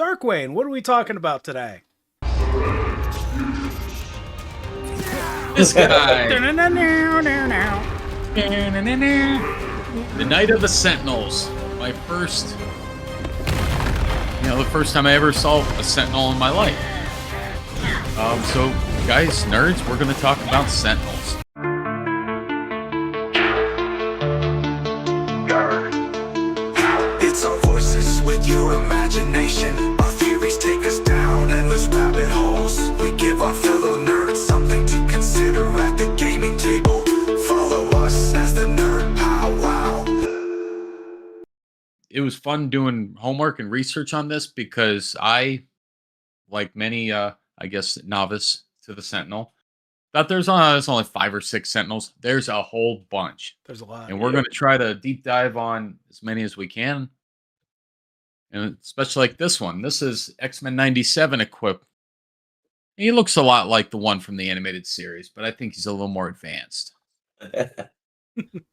Darkwayne, what are we talking about today? This guy. The Night of the Sentinels. My first, the first time I ever saw a Sentinel in my life. So, guys, nerds, we're going to talk about Sentinels. It's our voices with your imagination. Our theories take us down endless rabbit holes. We give our fellow nerds something to consider at the gaming table. Follow us as the Nerd Pow Wow. It was fun doing homework and research on this because I, like many, novice to the Sentinel, thought there's only 5 or 6 Sentinels. There's a whole bunch. There's a lot. And we're going to try to deep dive on as many as we can. And especially like this one. This is X-Men 97 equipped. He looks a lot like the one from the animated series, but I think he's a little more advanced. So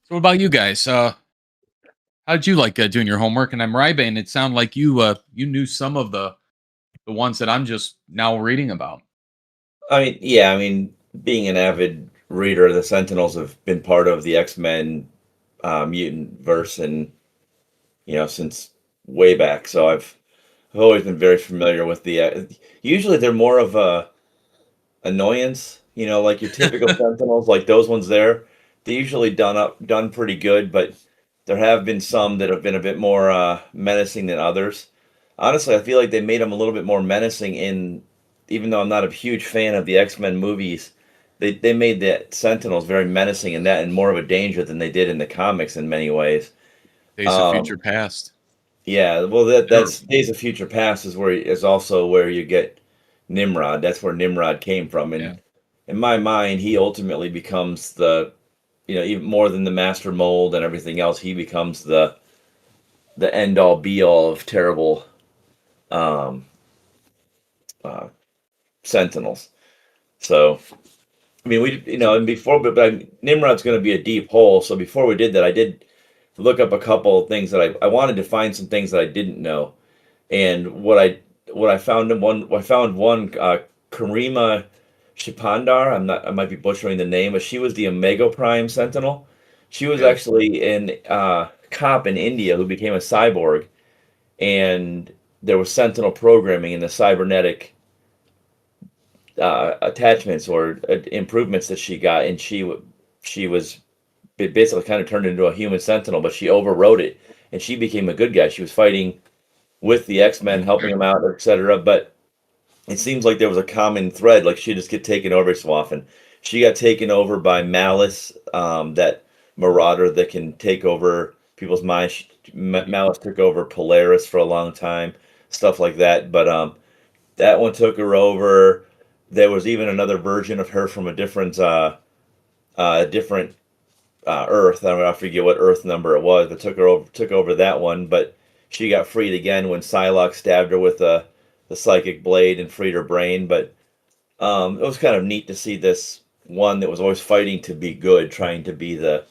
what about you guys? How'd you like doing your homework? And I'm Rybain. It sounded like you knew some of the ones that I'm just now reading about. I mean, being an avid reader, the Sentinels have been part of the X-Men mutant verse, and since way back. So I've always been very familiar with the. Usually, they're more of a annoyance, like your typical Sentinels, like those ones there. They usually done pretty good, but there have been some that have been a bit more menacing than others. Honestly, I feel like they made them a little bit more menacing even though I'm not a huge fan of the X-Men movies, they made the Sentinels very menacing in that and more of a danger than they did in the comics in many ways. Days of Future Past. Yeah, well, that's Days of Future Past is also where you get Nimrod. That's where Nimrod came from, and in my mind, he ultimately becomes the, even more than the Master Mold and everything else. He becomes the end all be all of terrible Sentinels. So, I mean, and before, but Nimrod's going to be a deep hole. So before we did that, I did look up a couple of things that I wanted to find some things that I didn't know, and what I found one Karima Shipandar. I might be butchering the name, but she was the Omega Prime Sentinel. She was actually a cop in India who became a cyborg, and there was Sentinel programming in the cybernetic attachments or improvements that she got, and she was basically kind of turned into a human Sentinel, but she overrode it, and she became a good guy. She was fighting with the X-Men, helping them out, etc. But it seems like there was a common thread, like she just get taken over so often. She got taken over by Malice, that marauder that can take over people's minds. Malice took over Polaris for a long time, stuff like that. But that one took her over. There was even another version of her from a different Earth. I forget what Earth number it was, but took over that one. But she got freed again when Psylocke stabbed her with the psychic blade and freed her brain. But it was kind of neat to see this one that was always fighting to be good, trying to be the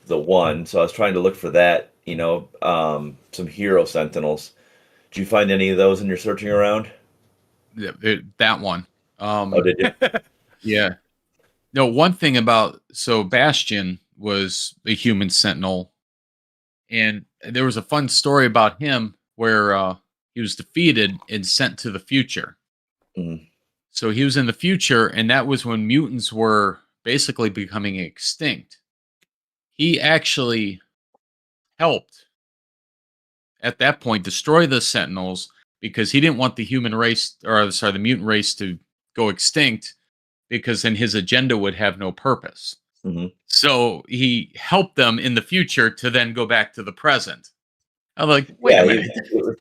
one. So I was trying to look for that, some hero Sentinels. Did you find any of those in your searching around? Yeah, that one. Did you? Yeah. No, one thing so Bastion was a human Sentinel, and there was a fun story about him where he was defeated and sent to the future. Mm-hmm. So he was in the future, and that was when mutants were basically becoming extinct. He actually helped at that point destroy the Sentinels because he didn't want the the mutant race to go extinct, because then his agenda would have no purpose. Mm-hmm. So he helped them in the future to then go back to the present. I'm like, wait a minute.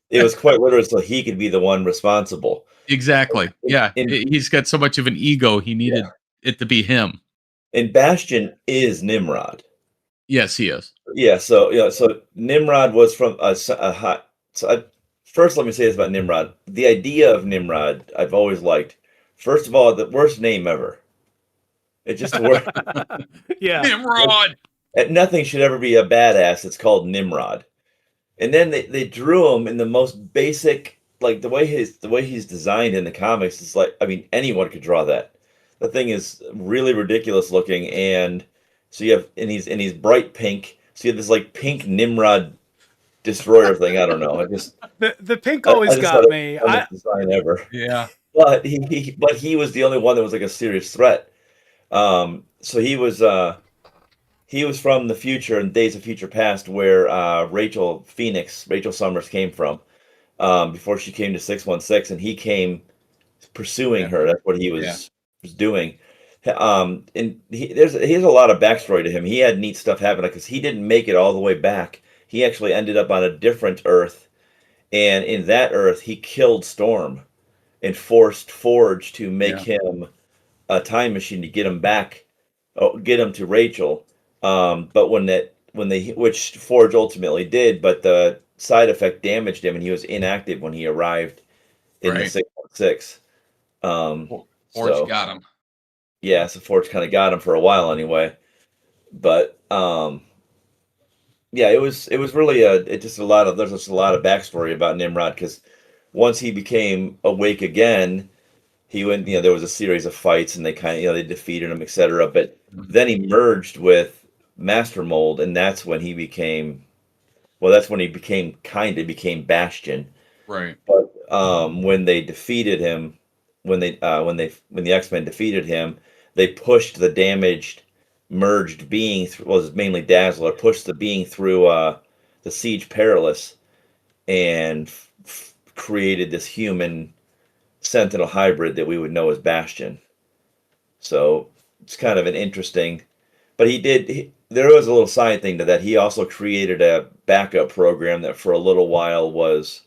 It was quite literally so he could be the one responsible. Exactly. Yeah. He's got so much of an ego, he needed it to be him. And Bastion is Nimrod. Yes, he is. Yeah, so Nimrod was from first let me say this about Nimrod. The idea of Nimrod I've always liked. First of all, the worst name ever. It just worked. Yeah. Nimrod. Nothing should ever be a badass. It's called Nimrod. And then they drew him in the most basic like the way he's designed in the comics is like, I mean, anyone could draw that. The thing is really ridiculous looking, and so you have and he's bright pink. So you have this like pink Nimrod destroyer thing. I don't know. The pink I always just thought got it me. was the dumbest design ever. Yeah. But he was the only one that was like a serious threat. So he was from the future in Days of Future Past, where Rachel Summers came from, before she came to 616, and he came pursuing Yeah. her. That's what he was doing. And he has a lot of backstory to him. He had neat stuff happen because he didn't make it all the way back. He actually ended up on a different Earth, and in that Earth, he killed Storm and forced Forge to make him a time machine to get him back, get him to Rachel. But which Forge ultimately did, but the side effect damaged him, and he was inactive when he arrived in the 616. Forge got him. Yeah, so Forge kind of got him for a while anyway. But yeah, it was really there's just a lot of backstory about Nimrod, because once he became awake again, he went, there was a series of fights, and they kind of, they defeated him, etc. But then he merged with Master Mold, and that's when he became Bastion. Right. But when they defeated him, when the X-Men defeated him, they pushed the damaged merged being through, well, it was mainly Dazzler, pushed the being through the Siege Perilous, and created this human Sentinel hybrid that we would know as Bastion. So it's kind of an interesting, but there was a little side thing to that. He also created a backup program that for a little while was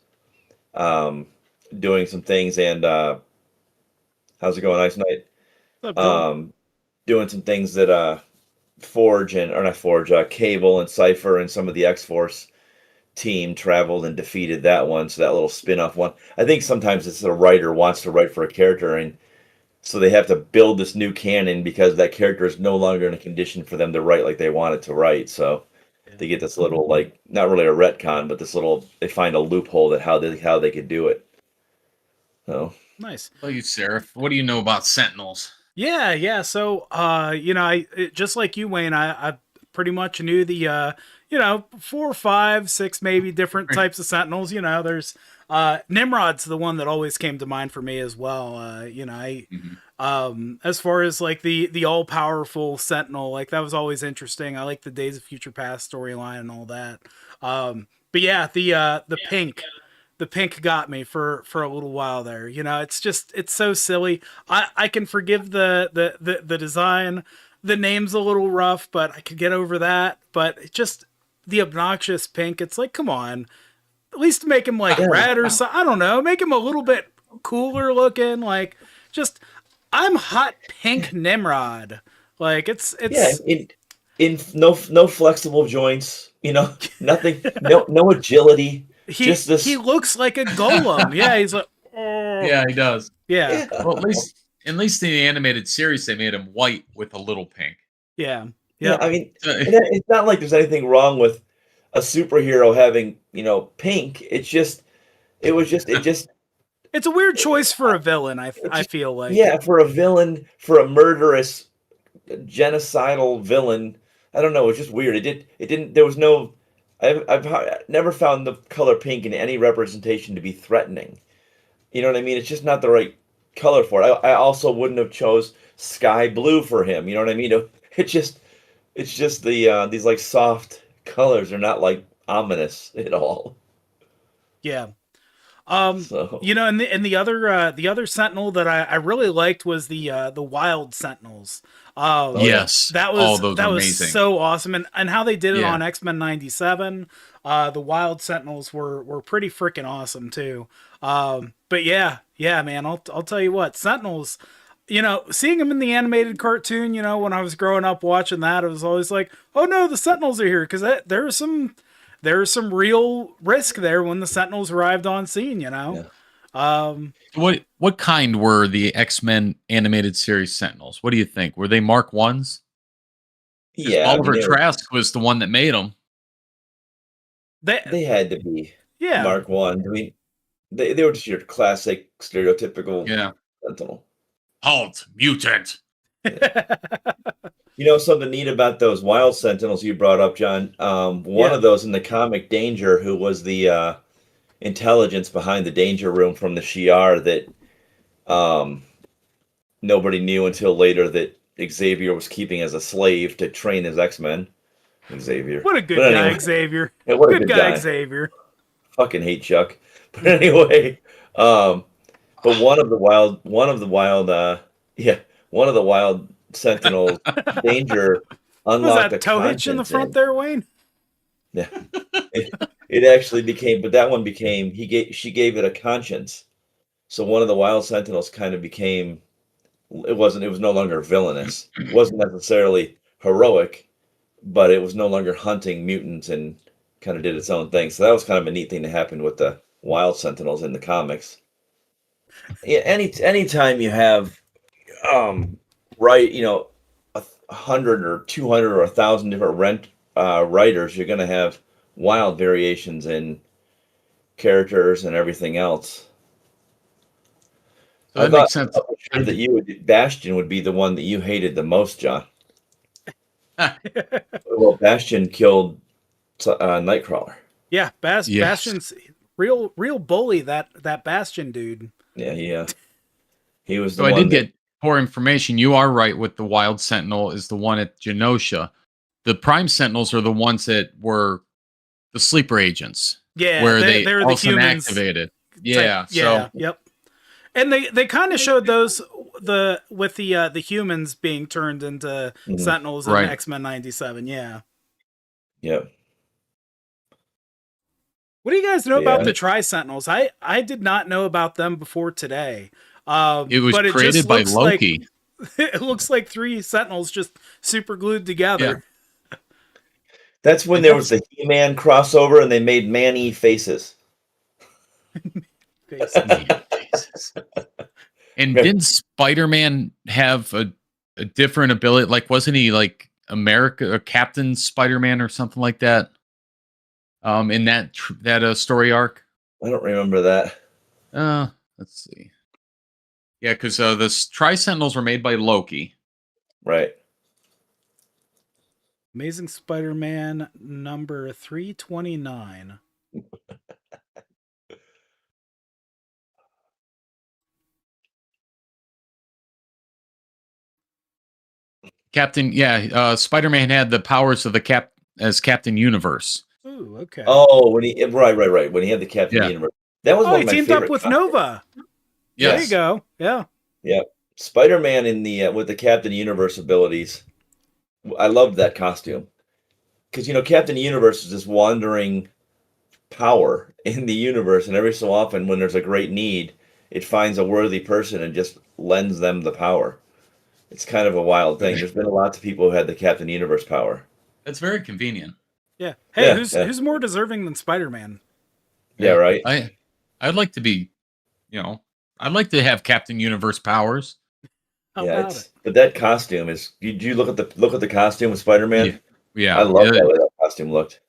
doing some things, and how's it going, Ice Knight? Doing some things that Cable and Cypher and some of the X-Force team traveled and defeated that one. So that little spin-off one. I think sometimes it's a writer wants to write for a character, and so they have to build this new canon because that character is no longer in a condition for them to write like they wanted to write. So they get this little, like, not really a retcon, but they find a loophole that how they could do it. So nice. Well, you, Seraph, what do you know about Sentinels? Yeah. So, just like you, Wayne, I pretty much knew the, 4, 5, 6, maybe different types of Sentinels. There's Nimrod's the one that always came to mind for me as well. As far as like the all powerful Sentinel, like that was always interesting. I like the Days of Future Past storyline and all that. But yeah, the pink. The pink got me for a little while there. It's so silly. I can forgive the design. The name's a little rough, but I could get over that. But it's just the obnoxious pink. It's like, come on, at least make him like red or something. I don't know. Make him a little bit cooler looking. Like, just, I'm hot pink Nimrod. Like it's in no flexible joints. Nothing. No agility. He looks like a golem. Yeah, he's like, yeah, he does. Yeah. Well, at least in the animated series, they made him white with a little pink. Yeah. I mean, it's not like there's anything wrong with a superhero having, pink. It's just. It's a weird choice for a villain. I feel like. Yeah, for a villain, for a murderous, genocidal villain. I don't know. It's just weird. It didn't. There was no. I've never found the color pink in any representation to be threatening. You know what I mean? It's just not the right color for it. I also wouldn't have chose sky blue for him. You know what I mean? It's just these like soft colors are not like ominous at all. Yeah. And the other Sentinel that I really liked was the Wild Sentinels. Yes, that was amazing. So awesome, and how they did it on X-Men 97. The Wild Sentinels were pretty freaking awesome too. But yeah, man, I'll tell you what, Sentinels. Seeing them in the animated cartoon, when I was growing up watching that, it was always like, oh no, the Sentinels are here, because there's some real risk there when the Sentinels arrived on scene. Yeah. What kind were the X-Men animated series Sentinels? What do you think? Were they Mark 1s? Yeah, Oliver Trask was the one that made them. They had to be Mark 1. I mean, They were just your classic, stereotypical Yeah. Sentinel. Halt, mutant. You know something neat about those wild Sentinels you brought up, John? One Yeah. of those in the comic Danger, who was the intelligence behind the Danger Room from the Shi'ar that nobody knew until later that Xavier was keeping as a slave to train his X-Men. Xavier. What a good But guy, anyway, Xavier. yeah, what a Good good guy, guy. Xavier. Fucking hate Chuck. But anyway, but one of the wild Sentinels Danger Was unlocked a that toe hitch in the conscience front there, Wayne? Yeah. It actually became, but that one became she gave it a conscience. So one of the wild Sentinels kind of became it was no longer villainous. It wasn't necessarily heroic, but it was no longer hunting mutants and kind of did its own thing. So that was kind of a neat thing that happened with the wild Sentinels in the comics. Yeah, anytime you have right, you know, 100 or 200 or 1,000 different writers, you're going to have wild variations in characters and everything else. So that makes sense. I'm sure that Bastion would be the one that you hated the most, John. Well, Bastion killed Nightcrawler. Yeah, Yes. Bastion's real bully. That Bastion dude. Yeah, he was the So I one. did get poor information. You are right with the Wild Sentinel is the one at Genosha. The Prime Sentinels are the ones that were the sleeper agents. Yeah, where they they're also the humans. activated. Type- Yeah. yeah, So yep. And they kind of showed those with the humans being turned into Mhm. Sentinels in Right. X-Men 97. Yeah. Yep. What do you guys know Yeah. about the Tri-Sentinels? I did not know about them before today. it was but created just by looks Loki. It looks like 3 Sentinels just super glued together. That's when there was the He-Man crossover and they made man-y faces. Faces. And didn't Spider-Man have a different ability? Like, wasn't he like America or Captain Spider-Man or something like that? In that story arc. I don't remember that. Let's see. Yeah, because the Tri-Sentinels were made by Loki. Right. Amazing Spider-Man number 329. Spider-Man had the powers of the as Captain Universe. Ooh, okay. Oh, right. When he had the Captain Yeah. Universe. That was one he of my teamed favorite up with comics. Nova. Yes. There you go. Yeah. Yeah. Spider-Man in the with the Captain Universe abilities. I loved that costume. Because Captain Universe is this wandering power in the universe, and every so often when there's a great need, it finds a worthy person and just lends them the power. It's kind of a wild thing. There's been lots of people who had the Captain Universe power. That's very convenient. Yeah. Hey, Yeah, who's more deserving than Spider-Man? Yeah, right. I'd like to be, I'd like to have Captain Universe powers. How Yeah, about it? but that costume is. Did you look at the costume of Spider-Man? Yeah. I love that way that costume looked.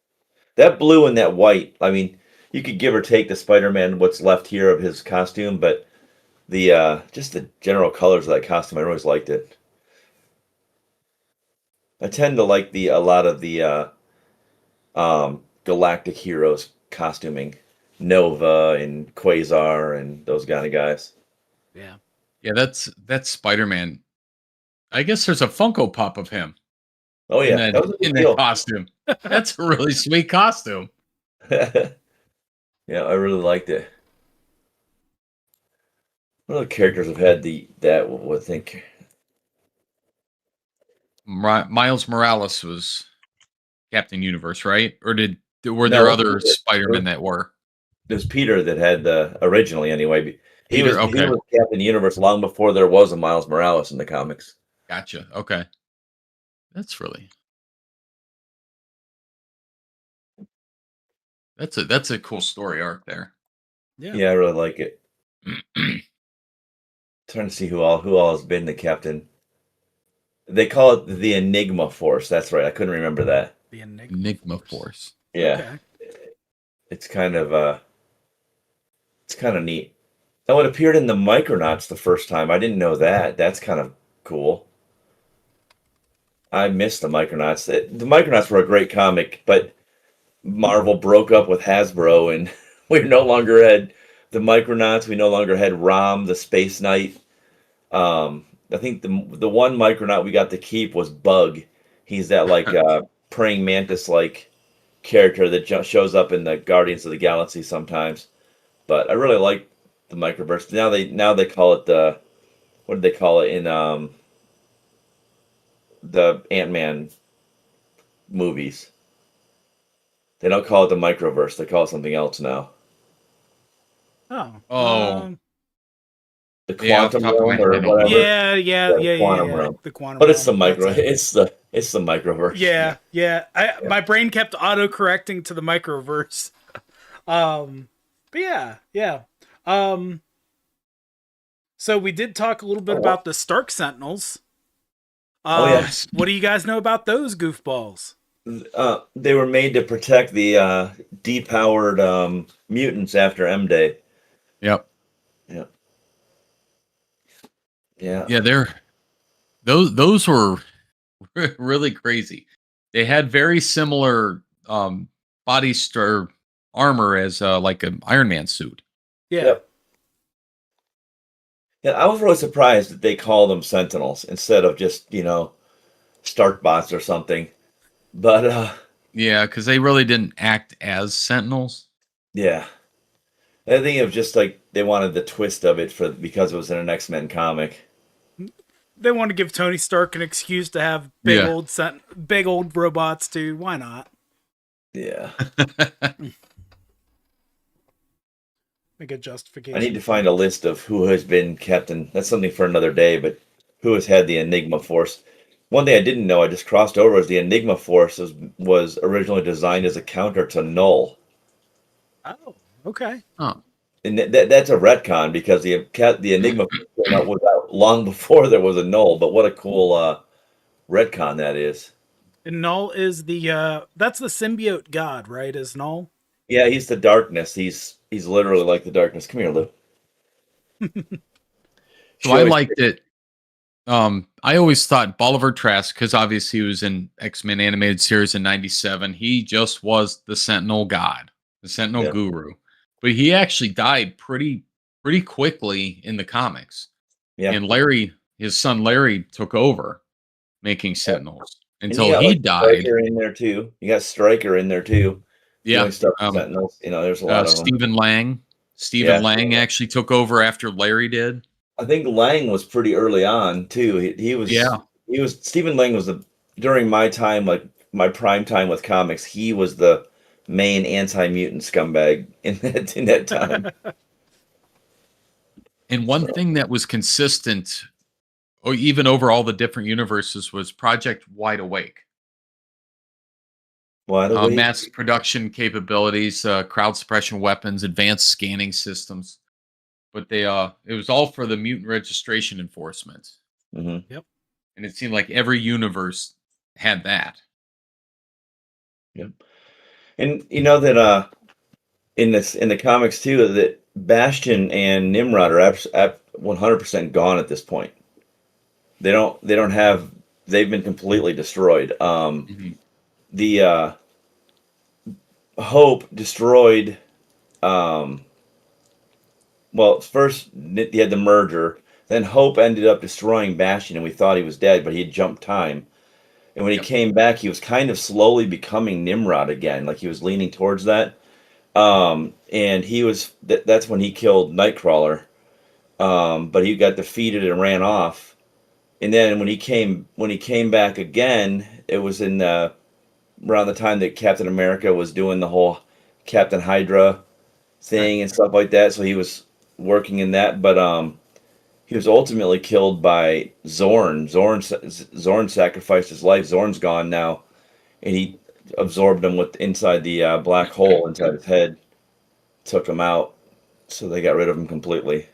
That blue and that white. I mean, you could give or take the Spider-Man what's left here of his costume, but the just the general colors of that costume, I always liked it. I tend to like a lot of the galactic heroes costuming, Nova and Quasar and those kind of guys. Yeah. Yeah, that's Spider-Man. I guess there's a Funko Pop of him. Oh yeah, in that was a that, good deal. costume. That's a really sweet costume. Yeah, I really liked it. What other characters have had I think. Miles Morales was Captain Universe, right? Or were No, there other Spider-Men that were? There's Peter that had originally anyway. He Peter, was okay. Captain Universe long before there was a Miles Morales in the comics. Gotcha. Okay. That's a cool story arc there. Yeah, I really like it. Trying to see who all has been the Captain. They call it the Enigma Force. That's right. I couldn't remember that. The Enigma Force. Yeah. Okay. It's kind of It's kind of neat. Oh, it appeared in the Micronauts the first time. I didn't know that. That's kind of cool. I missed the Micronauts. The Micronauts were a great comic, but Marvel broke up with Hasbro, and we no longer had the Micronauts. We no longer had Rom, the Space Knight. I think the one Micronaut we got to keep was Bug. He's that like praying mantis like character that shows up in the Guardians of the Galaxy sometimes. But I really like the Microverse. Now they call it the, what did they call it in the Ant-Man movies? They don't call it the Microverse. They call it something else now. Oh. The quantum realm or whatever. Yeah. Quantum realm. The quantum but it's the realm, micro. that's It's the Microverse. Yeah. My brain kept auto correcting to the Microverse. But yeah. So we did talk a little bit about the Stark Sentinels. Yes. What do you guys know about those goofballs? They were made to protect the depowered mutants after M Day. Yep. Yeah. Those were really crazy. They had very similar body armor as like an Iron Man suit. Yeah. Yep. Yeah, I was really surprised that they call them Sentinels instead of just, Stark bots or something. But yeah, because they really didn't act as Sentinels. Yeah. I think it was just like they wanted the twist of it because it was in an X-Men comic. They want to give Tony Stark an excuse to have big old robots too. Why not? Yeah. Make a justification. I need to find a list of who has been Captain. That's something for another day, but who has had the Enigma Force. One thing I didn't know, I just crossed over, is the Enigma Force was originally designed as a counter to Null. Oh, okay. Oh. And that's a retcon because the Enigma Force was out long before there was a Null, but what a cool retcon that is. And Null is that's the symbiote god, right? Is Null? Yeah, he's the darkness. He's literally like the darkness. Come here, Lou. So I liked it. I always thought Bolivar Trask, because obviously he was in X-Men animated series in '97. He just was the Sentinel god, the Sentinel guru. But he actually died pretty quickly in the comics. Yeah. And his son Larry, took over making Sentinels until he died. Stryker in there too. You got Stryker in there too. Yeah. Sentinels. There's a lot of them. Stephen Lang. Stephen Lang actually took over after Larry did. I think Lang was pretty early on too. He was. Yeah. He was. Stephen Lang was during my time, like my prime time with comics. He was the main anti-mutant scumbag in that time. And one thing that was consistent, or even over all the different universes, was Project Wide Awake. Mass production capabilities, crowd suppression weapons, advanced scanning systems. But it was all for the mutant registration enforcement. Mm-hmm. Yep. And it seemed like every universe had that. Yep. And you know that in the comics too, that Bastion and Nimrod are 100% gone at this point. They've been completely destroyed. The Hope destroyed. Well, first he had the merger. Then Hope ended up destroying Bastion, and we thought he was dead, but he had jumped time. And when he came back, he was kind of slowly becoming Nimrod again, like he was leaning towards that. And he was that's when he killed Nightcrawler. But he got defeated and ran off. And then when he came back again, it was in around the time that Captain America was doing the whole Captain Hydra thing and stuff like that. So he was working in that, but he was ultimately killed by Zorn. Zorn sacrificed his life. Zorn's gone now, and he absorbed him inside the black hole inside his head. Took him out, so they got rid of him completely.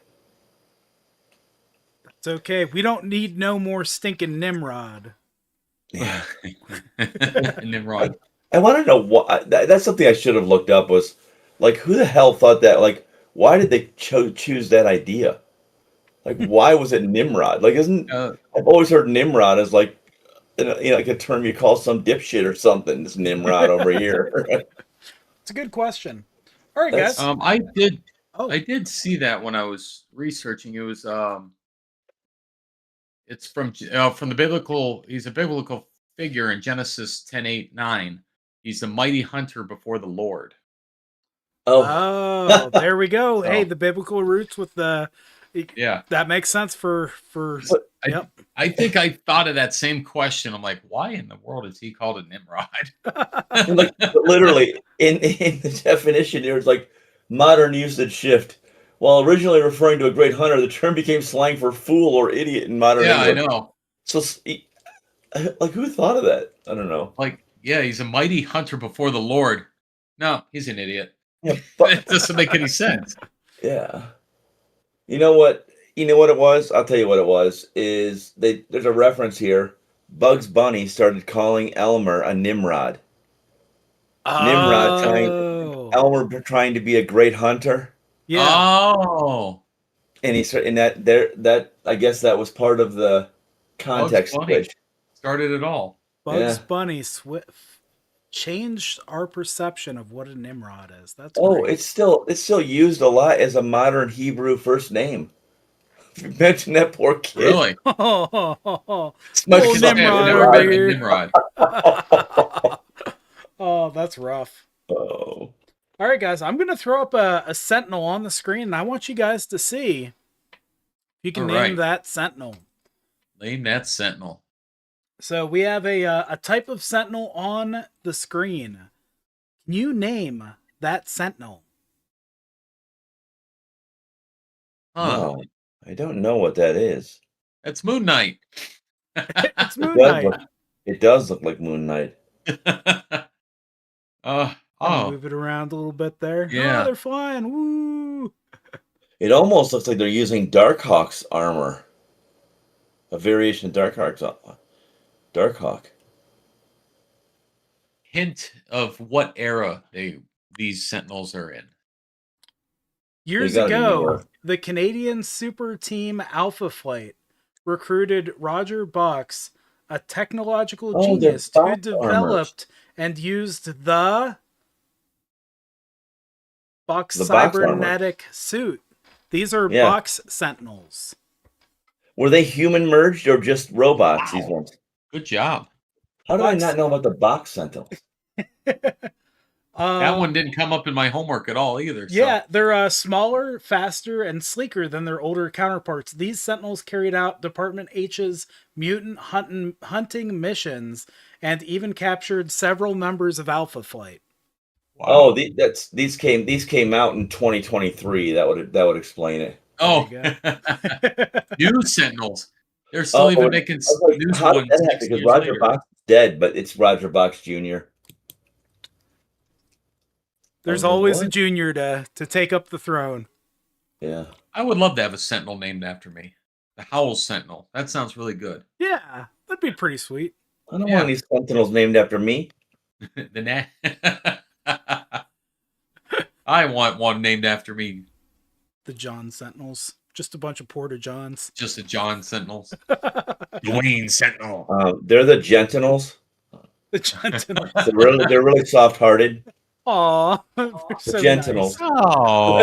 It's okay. We don't need no more stinking Nimrod. Yeah, Nimrod. I want to know what. That's something I should have looked up. Was like, who the hell thought that? Like, why did they choose that idea? Like, why was it Nimrod? Like, I've always heard Nimrod as like, like a term you call some dipshit or something. This Nimrod over here. It's a good question. All right, That's- guys. I did see that when I was researching. It was it's from the biblical. He's a biblical figure in Genesis 10:8-9. He's the mighty hunter before the Lord. Oh, there we go. So- Hey, the biblical roots with the Yeah. that makes sense for But yep. I think I thought of that same question. I'm like, why in the world is he called a Nimrod? like literally in the definition, there's like modern usage shift. While originally referring to a great hunter, the term became slang for fool or idiot in modern Yeah, English. I know. So, like, who thought of that? I don't know. Like, yeah, he's a mighty hunter before the Lord. No, he's an idiot. Yeah, It doesn't make any sense. yeah. You know what? You know what it was? I'll tell you what it was. There's a reference here. Bugs Bunny started calling Elmer a Nimrod. Oh. Elmer trying to be a great hunter, Yeah. Oh, and that I guess that was part of the context Bugs Bunny switch. started it all. Bugs Yeah. Bunny changed our perception of what a Nimrod is. That's Oh, great. it's still used a lot as a modern Hebrew first name. Imagine that poor kid. Really? It's much Oh, I can say I've Nimrod never over met a here. Nimrod. Oh, that's rough. Oh. All right, guys, I'm going to throw up a Sentinel on the screen, and I want you guys to see if you can All name right. that Sentinel. Name that Sentinel. So we have a type of Sentinel on the screen. Can you name that Sentinel? Huh. No, I don't know what that is. That's Moon Knight. It's Moon It does Knight. look, it does look like Moon Knight. Move it around a little bit there. Yeah. Oh, they're flying. Woo! It almost looks like they're using Darkhawk's armor. A variation of Darkhawk. Hint of what era these Sentinels are in. Years They gotta be ago, newer. the Canadian super team Alpha Flight recruited Roger Bucks, a technological Oh, they're genius, who box developed and used the Bucks The box armor. cybernetic suit. These are Yeah. Bucks Sentinels. Were they human merged or just robots? Wow. These ones. Good job. How did I Box- not know about the box Sentinels? That one didn't come up in my homework at all either. So. Yeah, they're smaller, faster, and sleeker than their older counterparts. These Sentinels carried out Department H's mutant hunting missions and even captured several members of Alpha Flight. Wow. Oh, these came out in 2023. That would explain it. Oh, There new Sentinels. They're still even making I was like, news how did ones that 6 happen? Because years Roger later. Box is dead, but it's Roger Box Jr. There's I was like, always a what? junior to take up the throne. Yeah. I would love to have a Sentinel named after me. The Howl Sentinel. That sounds really good. Yeah, that'd be pretty sweet. I don't Yeah. want any Sentinels named after me. The I want one named after me. The John Sentinels. Just a bunch of Porta Johns. Just a John Sentinels. Dwayne Sentinel. They're the Gentinels. The John Sentinels. They're really soft-hearted. Aw. The So Gentinels. Oh.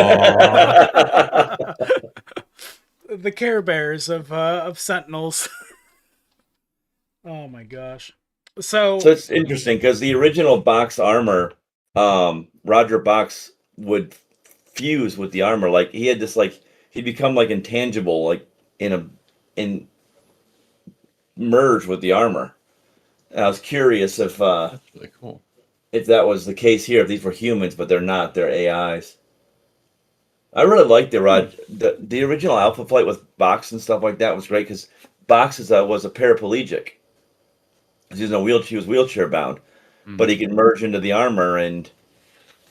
The Care Bears of Sentinels. Oh my gosh. So So it's interesting because the original box armor, Roger Box would fuse with the armor. Like he had this, like he'd become like intangible, like in merge with the armor. And I was curious if That's really cool. if that was the case here, if these were humans, but they're not. They're AIs. I really liked the original Alpha Flight with Box and stuff like that was great because Box was a paraplegic. He was wheelchair bound, but he could merge into the armor and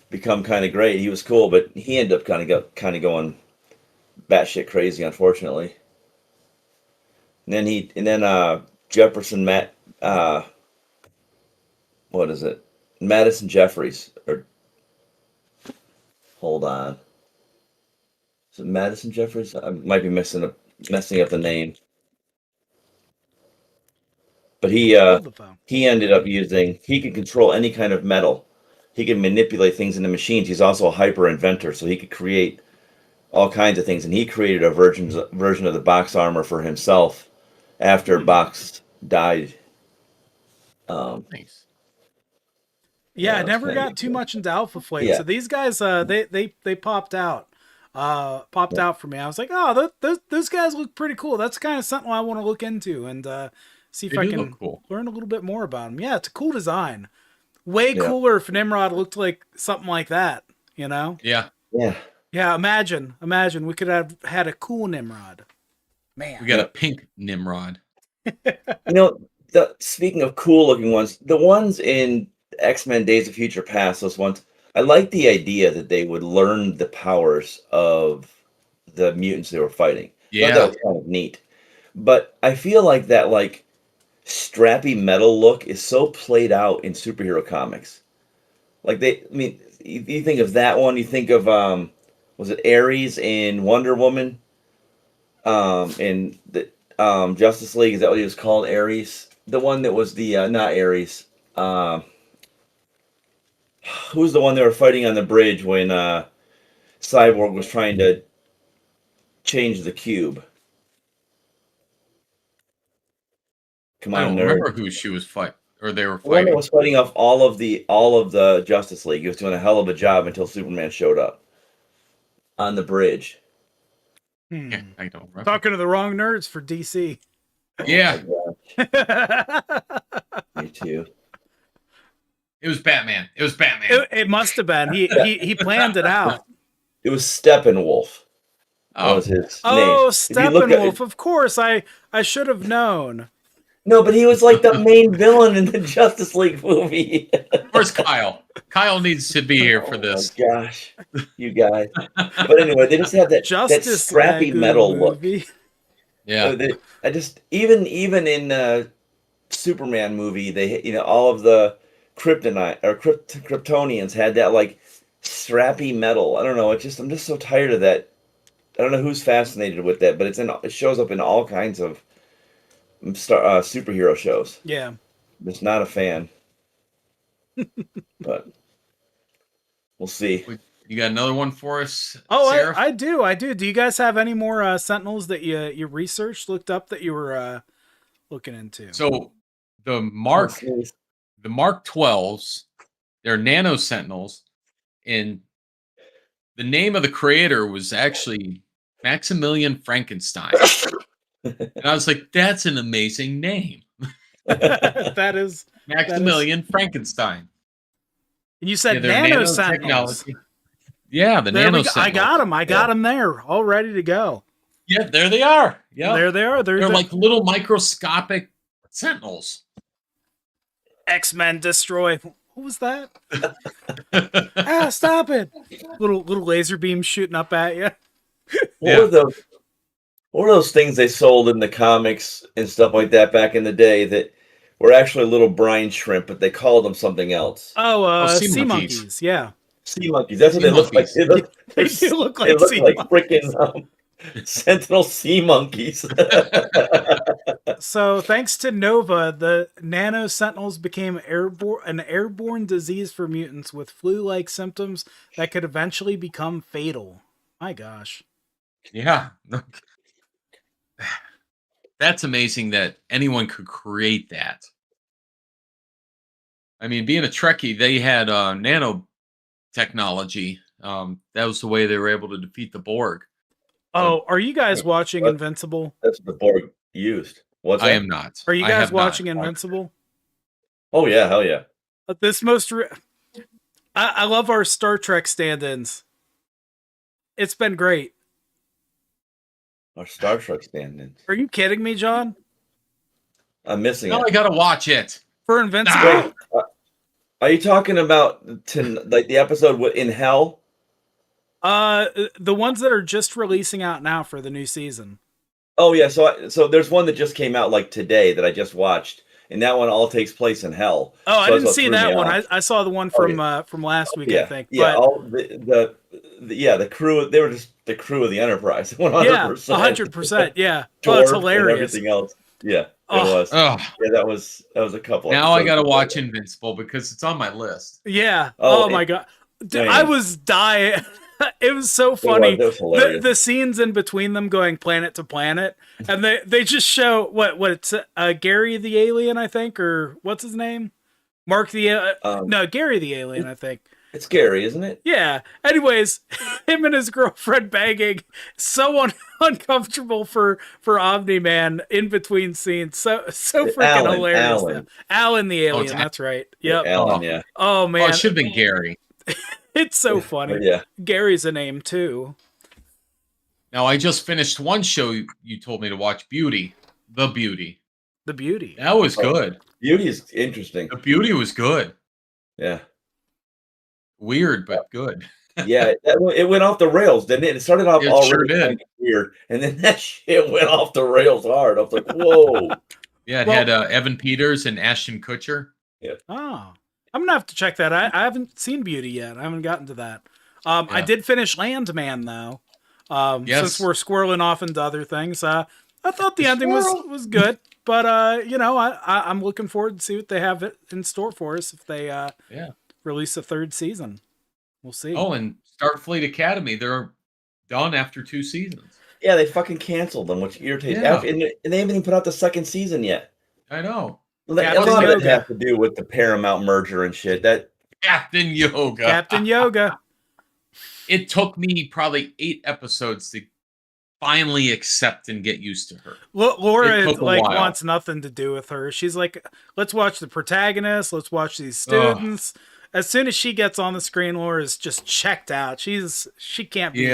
become kind of great. He was cool, but he ended up kind of going batshit crazy, unfortunately. And then Jefferson what is it? Madison Jeffries, or hold on. Is it Madison Jeffers? I might be messing up the name. But Hold the phone. he ended up he can control any kind of metal. He can manipulate things into machines. He's also a hyper inventor, so he could create all kinds of things. And he created a version of the box armor for himself after Box died. Nice. Yeah, I it's never kinda got too much into Alpha Flight. Yeah. So these guys, they popped out. Out for me. I was like, oh, those guys look pretty cool. That's kind of something I want to look into and see if They I do can look cool. learn a little bit more about them. Yeah, it's a cool design. Way Yeah. cooler if Nimrod looked like something like that, you know? Yeah. Yeah. Yeah, imagine we could have had a cool Nimrod. Man. We got a pink Nimrod. Speaking of cool looking ones, the ones in X-Men Days of Future Past, those ones, I like the idea that they would learn the powers of the mutants they were fighting. Yeah. That was kind of neat. But I feel like that strappy metal look is so played out in superhero comics. You think of that one, you think of was it Ares in Wonder Woman? In the Justice League, is that what he was called? Ares? The one that was the not Ares. Who's the one they were fighting on the bridge when Cyborg was trying to change the cube? Come I on, don't nerd. remember who she was fighting, or they were The one that fighting. was fighting off all of the Justice League. He was doing a hell of a job until Superman showed up on the bridge. Yeah, I don't remember. Talking to the wrong nerds for DC. Yeah, Me too. it was Batman. It was Batman. It must have been. He planned it out. It was Steppenwolf. Oh, Was his Oh, name. If you look at- Steppenwolf. Of course, I should have known. No, but he was like the main villain in the Justice League movie. where's Kyle? Kyle needs to be here for this. Oh my gosh, you guys. But anyway, they just have that Justice scrappy League metal movie. look. Yeah, I just even in Superman movie, they all of the Kryptonite or Kryptonians had that strappy metal. I don't know. I'm just so tired of that. I don't know who's fascinated with that, but it shows up in all kinds of superhero shows. Yeah. Just not a fan. But we'll see. you got another one for us? Oh, Seraph? I do. Do you guys have any more Sentinels that you researched, looked up that you were looking into? So the Mark 12s, they're nano Sentinels, and the name of the creator was actually Maximilian Frankenstein. And I was like, that's an amazing name. That is Maximilian Frankenstein. And you said they're nano Sentinels. nanotechnology. Yeah, the There nano we go. I Sentinels. got them. I got them there, all ready to go. Yeah, there they are. Yeah, There they are. they're like little microscopic Sentinels. X-Men destroy. Who was that? Stop it! Little laser beam shooting up at you. What were those things they sold in the comics and stuff like that back in the day that were actually little brine shrimp, but they called them something else? Sea monkeys. Yeah. Sea monkeys. That's what Sea they look like. monkeys. They do look like They look sea like monkeys. freaking Sentinel sea monkeys. So, thanks to Nova, the nano Sentinels became an airborne disease for mutants with flu-like symptoms that could eventually become fatal. My gosh. Yeah. That's amazing that anyone could create that. I mean, being a Trekkie, they had nano technology. That was the way they were able to defeat the Borg. Oh, are you guys watching Invincible? That's what the Borg used. What's that? I am not. Are you I guys have not. watching Invincible? Oh yeah, hell yeah. This I love our Star Trek stand-ins. It's been great. Our Star Trek stand-ins. Are you kidding me, John? I'm missing Now I it. gotta watch it. For Invincible? Wait, are you talking about the episode in Hell? The ones that are just releasing out now for the new season. Oh yeah, so there's one that just came out today that I just watched, and that one all takes place in hell. Oh, I So that's didn't what see threw me that one. off. I saw the one Oh, from last week, I Yeah, think. yeah. But All the crew. They were just the crew of the Enterprise. 100%. yeah, 100%. Yeah. Oh, it's Dorf and hilarious. everything else. Yeah, it Oh, was. Oh, Yeah, that was a couple. now I episodes gotta ago. watch Invincible because it's on my list. yeah. Oh, Oh my God. Dude, I man. was dying. It was so It funny. was hilarious. The scenes in between them going planet to planet, and they just show what it's Gary the alien, I think, or what's his name? Mark the no, Gary the alien, I think. It's scary, isn't it? Yeah. Anyways, him and his girlfriend banging, so uncomfortable for Omni Man in between scenes. So freaking hilarious. Alan the alien. That's right. Yep. Alan. Yeah. Oh man. Oh, it should have been Gary. It's so funny. Yeah. Gary's a name too. Now I just finished one show you told me to watch, Beauty. The Beauty. The Beauty. That was good. Beauty is interesting. The Beauty was good. Yeah. Weird, but good. Yeah, it went off the rails, didn't it? It started off It already sure did. kind of weird, and then that shit went off the rails hard. I was like, whoa. Yeah, it had Evan Peters and Ashton Kutcher. Yeah. Oh, I'm gonna have to check that. I haven't seen Beauty yet. I haven't gotten to that. I did finish Landman though. Yes. Since we're squirreling off into other things, I thought the ending was good, but I'm looking forward to see what they have in store for us if they release a third season. We'll see. Oh, and Starfleet Academy, they're done after 2 seasons. Yeah, they fucking canceled them, which irritates. Yeah. And they haven't even put out the second season yet. I know. A lot of it has to do with the Paramount merger and shit. That Captain Yoga. Captain Yoga. It took me probably 8 episodes to finally accept and get used to her. Laura wants nothing to do with her. She's like, let's watch the protagonist. Let's watch these students. As soon as she gets on the screen, Laura's just checked out. She can't be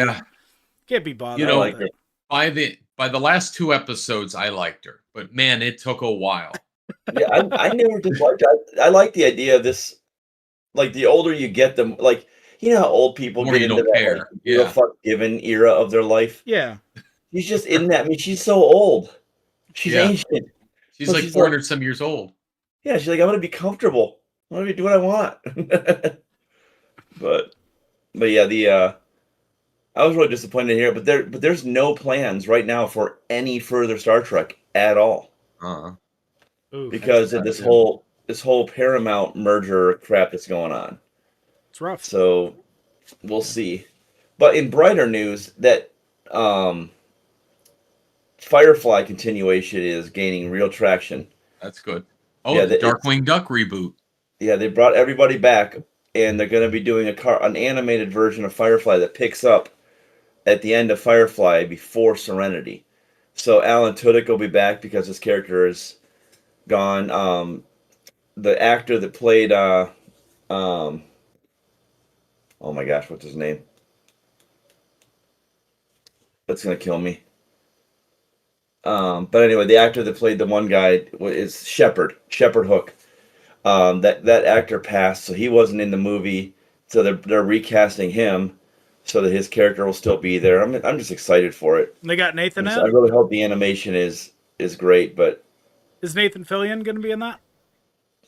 bothered. You know, with it. by the last 2 episodes, I liked her, but man, it took a while. Yeah, I never disliked it. I like the idea of this. Like the older you get, them like you know how old people get into that like, fuck given era of their life. Yeah, she's just in that. I mean, she's so old. She's ancient. She's like 400 some years old. Yeah, she's like, I'm gonna be comfortable. I'm gonna do what I want. but yeah, I was really disappointed here. But there's no plans right now for any further Star Trek at all. Because of this whole Paramount merger crap that's going on. It's rough. So we'll see. But in brighter news, that Firefly continuation is gaining real traction. That's good. Oh, the Darkwing Duck reboot. Yeah, they brought everybody back, and they're going to be doing an animated version of Firefly that picks up at the end of Firefly before Serenity. So Alan Tudyk will be back because his character is gone. The actor that played oh my gosh, what's his name? That's gonna kill me. But anyway, the actor that played the one guy is Shepard Hook. That actor passed, so he wasn't in the movie. So they're recasting him so that his character will still be there. I'm just excited for it. They got Nathan I really hope the animation is great. But is Nathan Fillion going to be in that?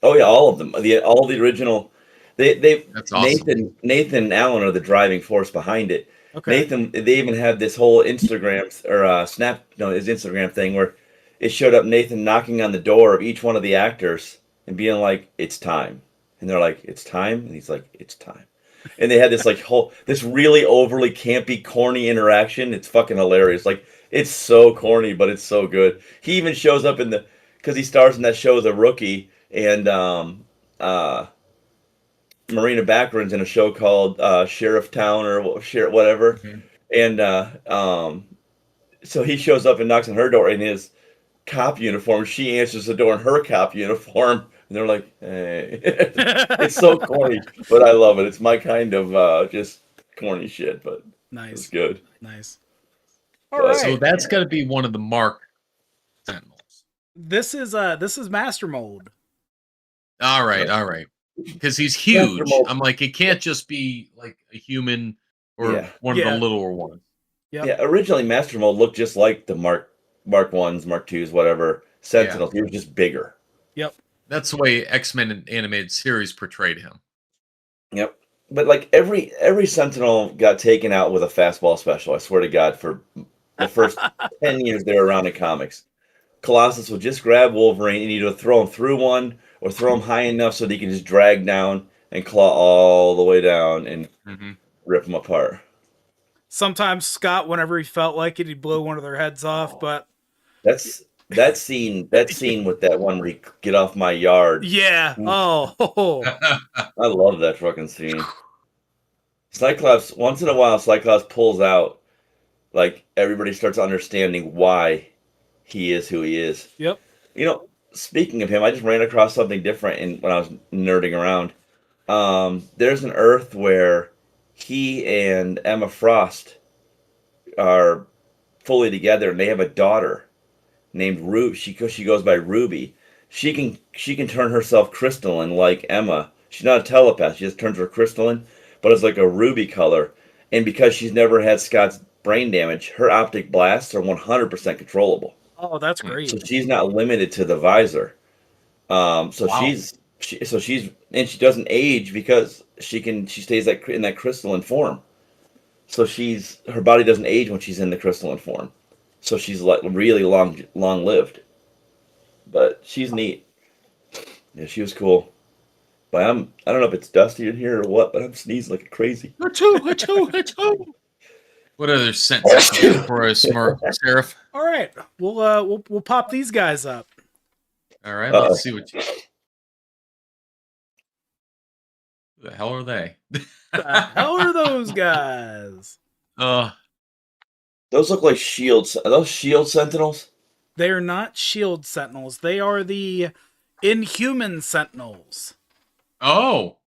Oh yeah, all of them. All the original. That's awesome. Nathan and Alan are the driving force behind it. Okay. Nathan, they even had this whole Instagram or his Instagram thing where it showed up Nathan knocking on the door of each one of the actors and being like, "It's time," and they're like, "It's time," and he's like, "It's time," and they had this this really overly campy, corny interaction. It's fucking hilarious. Like it's so corny, but it's so good. He even shows up because he stars in that show as a rookie, and Marina Baccarin's in a show called Sheriff Town or whatever. Mm-hmm. And so he shows up and knocks on her door in his cop uniform. She answers the door in her cop uniform. And they're like, hey. It's so corny, but I love it. It's my kind of just corny shit, but nice. It's good. Nice. All right. So that's got to be one of the Mark Sentinels. This is Master Mold. All right. Because he's huge. I'm like, it can't just be like a human or one of the littler ones. Yep. Yeah, originally Master Mold looked just like the Mark 1s, Mark 2s, whatever, Sentinels. He was just bigger. Yep. That's the way X-Men animated series portrayed him. Yep. But like every Sentinel got taken out with a fastball special. I swear to God, for the first 10 years they were around in comics, Colossus would just grab Wolverine and either throw him through one or throw him high enough so that he can just drag down and claw all the way down and rip them apart. Sometimes Scott, whenever he felt like it, he'd blow one of their heads off. But That's that scene. That scene with that one where he get off my yard. yeah, oh, I love that fucking scene. Cyclops, once in a while, Cyclops pulls out, like, everybody starts understanding why he is who he is. yep. You know, speaking of him, I just ran across something different when I was nerding around. There's an Earth where he and Emma Frost are fully together, and they have a daughter named Ruby. She goes by Ruby. She can turn herself crystalline like Emma. She's not a telepath. She just turns her crystalline, but it's like a ruby color. And because she's never had Scott's brain damage, her optic blasts are 100% controllable. Oh, that's great. So she's not limited to the visor. So Wow. she doesn't age because she stays in that crystalline form. So her body doesn't age when she's in the crystalline form. So she's like really long lived. But she's neat. Yeah, she was cool. But I don't know if it's dusty in here or what, but I'm sneezing like crazy. Achoo. What other sentence for us, Seraph? All right, we'll pop these guys up. All right, let's see what you. Who the hell are they? The hell are those guys? Those look like shields. Are those shield sentinels? They are not shield sentinels. They are the Inhuman Sentinels. Oh.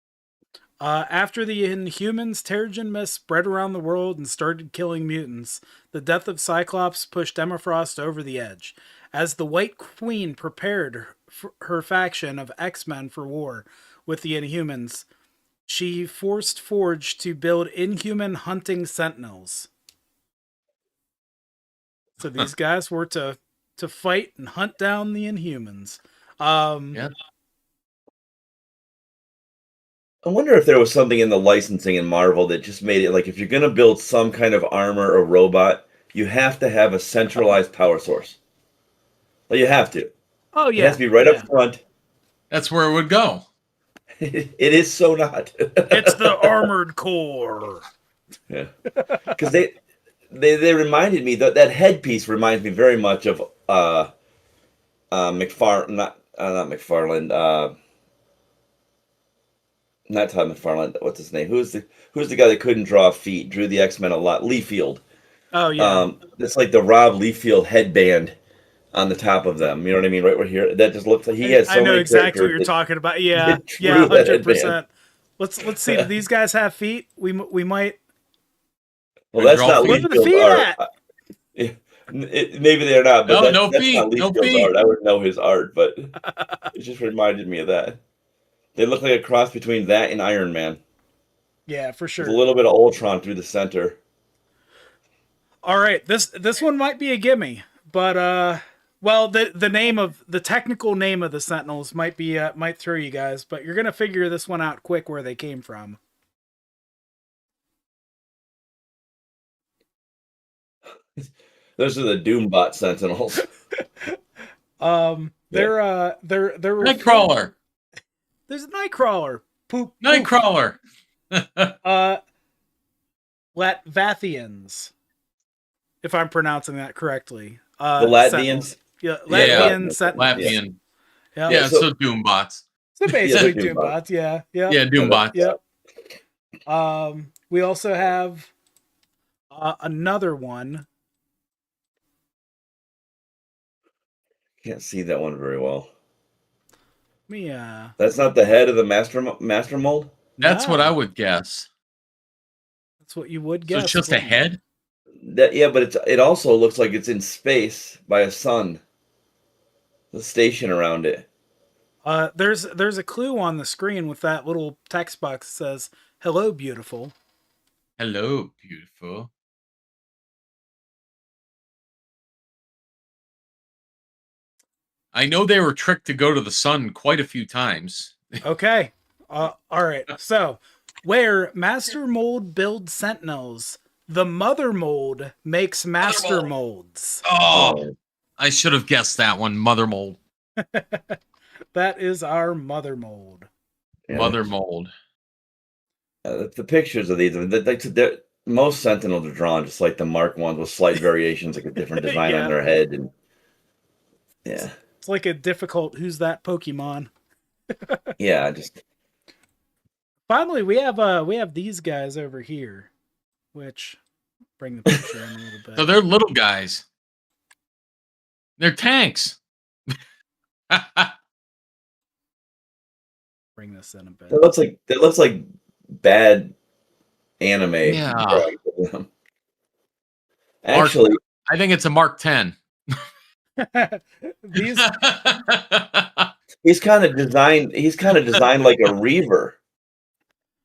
After the Inhumans' Terrigen Mist spread around the world and started killing mutants, the death of Cyclops pushed Emma Frost over the edge. As the White Queen prepared her faction of X-Men for war with the Inhumans, she forced Forge to build inhuman hunting sentinels. So these guys were to fight and hunt down the Inhumans. Yeah. I wonder if there was something in the licensing in Marvel that just made it like if you're going to build some kind of armor or robot, you have to have a centralized power source. Well, you have to. Oh yeah, it has to be right up front. That's where it would go. It is so not. It's the armored core. Yeah, because they reminded me that headpiece reminds me very much of not McFarlane. Not Todd McFarlane. What's his name? Who's the guy that couldn't draw feet? Drew the X-Men a lot. Liefeld. Oh yeah. It's like the Rob Liefeld headband on the top of them. You know what I mean? Right here. That just looks like he has so many. I know exactly what you're talking about. Yeah, yeah, 100%. Let's see. Do these guys have feet? We might. Well, that's not Where are the Liefeld feet art. at? Maybe they're not. But no that's feet. not No Liefeld's feet. art. I would know his art, but it just reminded me of that. They look like a cross between that and Iron Man. Yeah, for sure. With a little bit of Ultron through the center. All right, this one might be a gimme, but well, the technical name of the Sentinels might throw you guys, but you're gonna figure this one out quick where they came from. Those are the Doombot Sentinels. They're Nightcrawler. There's a Nightcrawler. Poop. Nightcrawler. Latvathians, if I'm pronouncing that correctly. The Latvians? Yeah, Latvian Sentinels. Latvian. Yeah, Yeah, so Doombots. So basically Yeah, Doombots, yeah. Yeah, Doombots. Yep. We also have another one. Can't see that one very well. That's not the head of the master mold? That's what I would guess. That's what you would guess. So it's just a head? But it also looks like it's in space by a sun. The station around it. There's a clue on the screen with that little text box that says, "Hello, beautiful." Hello, beautiful. I know they were tricked to go to the sun quite a few times. Okay. All right. So, where Master Mold builds Sentinels, the Mother Mold makes Master Mold. Molds. Oh, I should have guessed that one. Mother Mold. That is our Mother Mold. Yeah. Mother Mold. The pictures of these, most Sentinels are drawn just like the Mark ones with slight variations, like a different design Yeah. on their head, and yeah, It's like a difficult "Who's that Pokemon?" yeah, just Finally, we have these guys over here, which bring the picture in a little bit. So they're little guys. They're tanks. Bring this in a bit. that looks like bad anime. Yeah. drawings. Actually, I think it's a Mark 10. These he's kind of designed like a Reaver.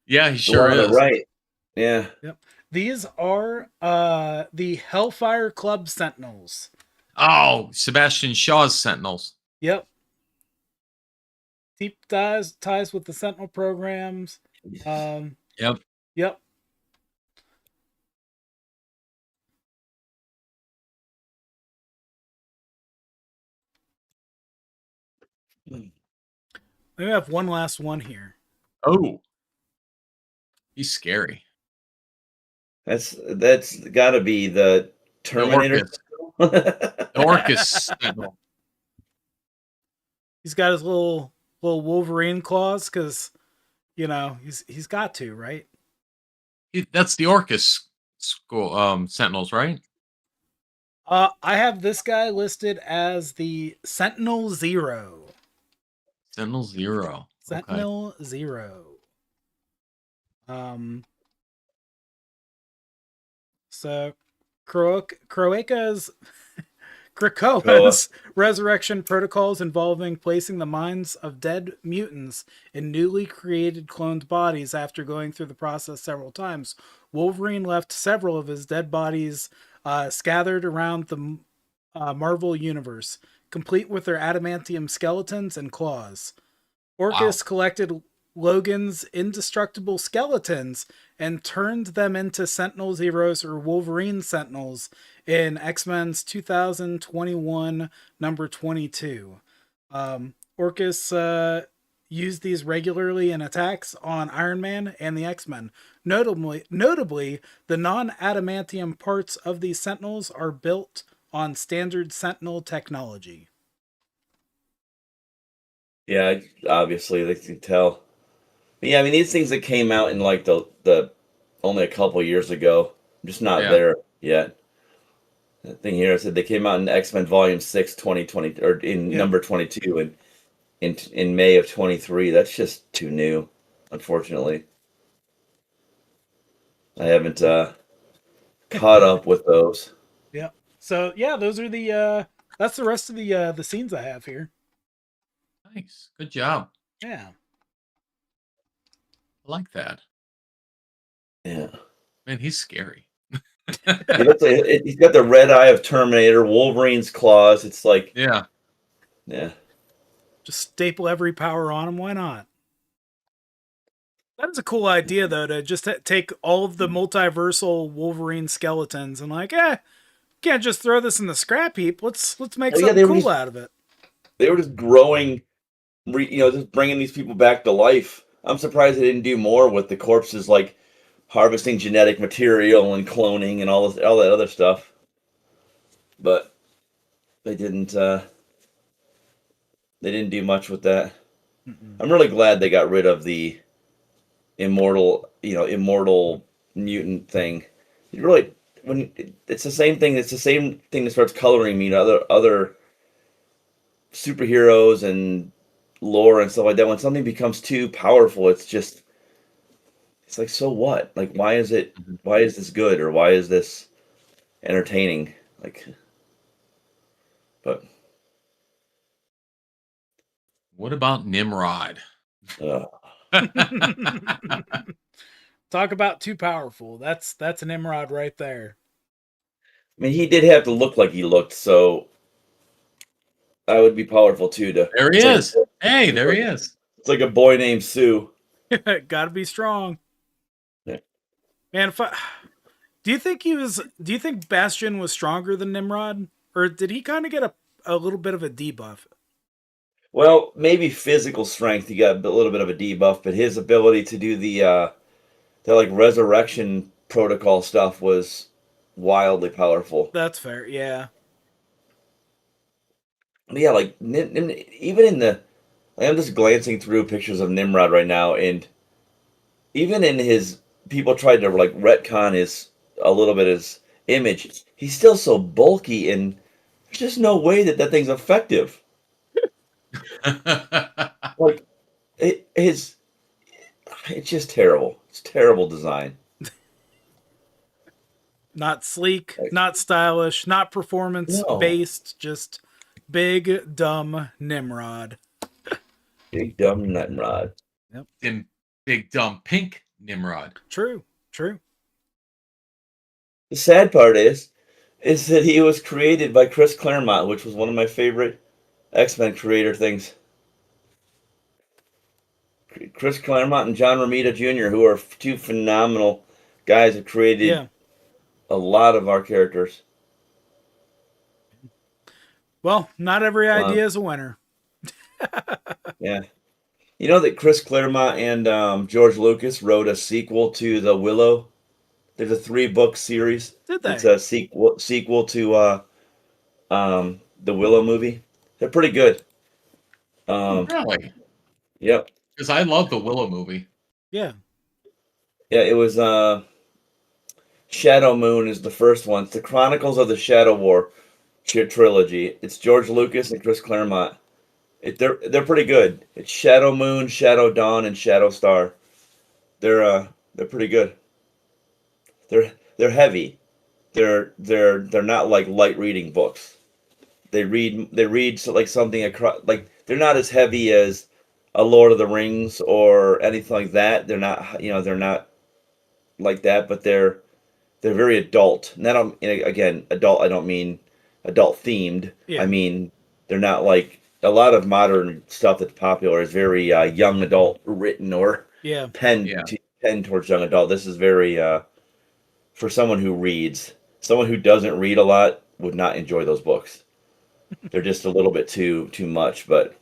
Yeah, he The sure one on is. the right. Yeah. Yep. These are the Hellfire Club Sentinels. Oh, Sebastian Shaw's Sentinels. Yep. Deep ties with the Sentinel programs. Yep. Yep. We have one last one here. Oh. He's scary. That's got to be the Terminator. The Orcus Sentinel. He's got his little Wolverine claws because he's got to, right? That's the Orcus school Sentinels, right? I have this guy listed as the Sentinel Zero. Sentinel Zero. Sentinel Zero. So Krakoa's resurrection protocols involving placing the minds of dead mutants in newly created cloned bodies after going through the process several times. Wolverine left several of his dead bodies scattered around the Marvel universe, complete with their adamantium skeletons and claws. Orcus collected Logan's indestructible skeletons and turned them into Sentinel Zeros or Wolverine Sentinels in X-Men's 2021 number 22. Orcus used these regularly in attacks on Iron Man and the X-Men. Notably, the non-adamantium parts of these Sentinels are built on standard Sentinel technology. Yeah, obviously they can tell. But yeah, I mean these things that came out in like the only a couple years ago, just not there yet. The thing here said they came out in X-Men Volume 6, 2020, or in number 22, and in May of 23. That's just too new, unfortunately. I haven't caught up with those. Yeah. So yeah, those are the that's the rest of the scenes I have here. Nice. Good job. Yeah. I like that. Yeah. Man, he's scary. He looks like he's got the red eye of Terminator, Wolverine's claws. It's like Yeah. Just staple every power on him. Why not? That is a cool idea, though, to just take all of the multiversal Wolverine skeletons and can't just throw this in the scrap heap. Let's make something cool out of it. They were just growing, just bringing these people back to life. I'm surprised they didn't do more with the corpses, like harvesting genetic material and cloning and all that other stuff. But they didn't. They didn't do much with that. Mm-mm. I'm really glad they got rid of the immortal mutant thing. It's the same thing. It's the same thing that starts coloring me to other superheroes and lore and stuff like that. When something becomes too powerful, it's like, so what? Like, why is this good, or why is this entertaining? But what about Nimrod? Talk about too powerful. That's an Nimrod right there. I mean, he did have to look like he looked, so I would be powerful too. There he is. Hey, there he is. It's like a boy named Sue. Gotta be strong. Yeah. Man, do you think Bastion was stronger than Nimrod? Or did he kind of get a little bit of a debuff? Well, maybe physical strength, he got a little bit of a debuff, but his ability to do the like resurrection protocol stuff was wildly powerful. That's fair, yeah. Yeah, like even in the, I'm just glancing through pictures of Nimrod right now, and even in his, people tried to like retcon a little bit his image. He's still so bulky, and there's just no way that thing's effective. Like it's just terrible. It's terrible design. Not sleek, not stylish, not performance based, just big dumb Nimrod. Big dumb Nimrod. Yep. Big dumb pink Nimrod. True. The sad part is that he was created by Chris Claremont, which was one of my favorite X-Men creator things. Chris Claremont and John Romita Jr., who are two phenomenal guys, have created a lot of our characters. Well, not every idea is a winner. Yeah. You know that Chris Claremont and George Lucas wrote a sequel to The Willow? There's a 3-book series. Did they? It's a sequel to the Willow movie. They're pretty good. Really? Yep. Because I love the Willow movie. Yeah. Yeah, it was Shadow Moon is the first one. It's the Chronicles of the Shadow War trilogy. It's George Lucas and Chris Claremont. They're pretty good. It's Shadow Moon, Shadow Dawn, and Shadow Star. They're pretty good. They're heavy. They're not like light reading books. They read like something across, like they're not as heavy as a Lord of the Rings or anything like that. They're not like that, but they're very adult. And again, adult, I don't mean adult themed. Yeah. I mean, they're not like a lot of modern stuff that's popular is very young adult written or penned towards young adult. This is very for someone who reads. Someone who doesn't read a lot would not enjoy those books. They're just a little bit too much, but